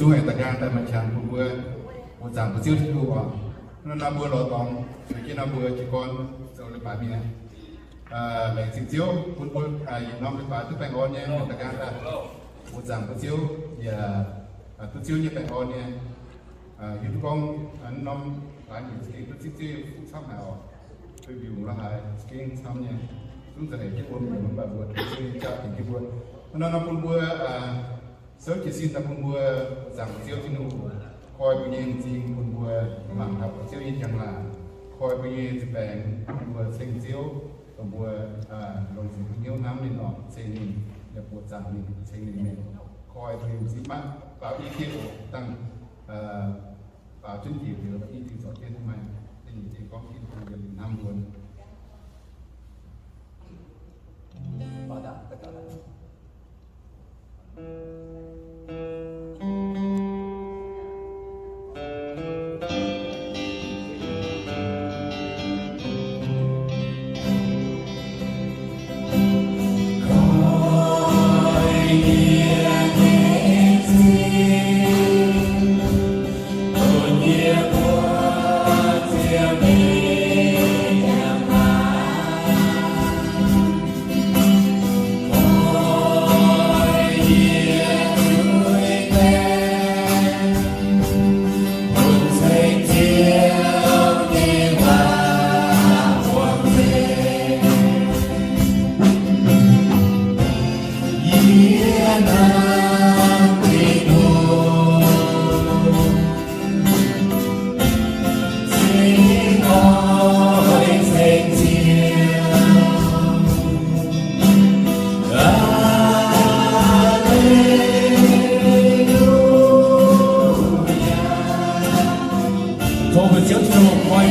ช่วยตะการแต่มาชันผู้เบื่อผู้จำผู้เชี่ยวที่ดูอ่ะนั่นนับเบื่อเราต้องกินนับเบื่อจีกอนเจ้าเลยป่ามีนะแหล่งสิ่งเชี่ยวผู้เบื่ออย่างน้องเป็นป่าทุกแปลงอ่อนเนี่ยตะการแต่ผู้จำผู้เชี่ยวอย่าผู้เชี่ยวเนี่ยแปลงอ่อนเนี่ยอยู่ทุกกองน้องหลายอยู่สกิลผู้เชี่ยวผู้ชอบหาไปวิวละหายสกิลทำเนี่ยซึ่งจะเห็นที่บนเหมือนแบบว่าที่จะเห็นที่บนนั่นนับผู้เบื่อSớm chỉ xin ta cùng mua rằng siêu tin hữu coi bây giờ xin cùng mua bằng học siêu in chẳng là coi bây giờ thì bèn mua sinh siêu cùng mua lồng sinh nhiều năm nên nó sinh mình để bộ rằng mình sinh mình coi bây giờ chỉ mắt vào ý kiến tăng vào chứng chỉ thì là ý kiến rõ trên mà thì có khi cũng được năm luôn bảo đảm tất cả là Thôi, trước cho một quay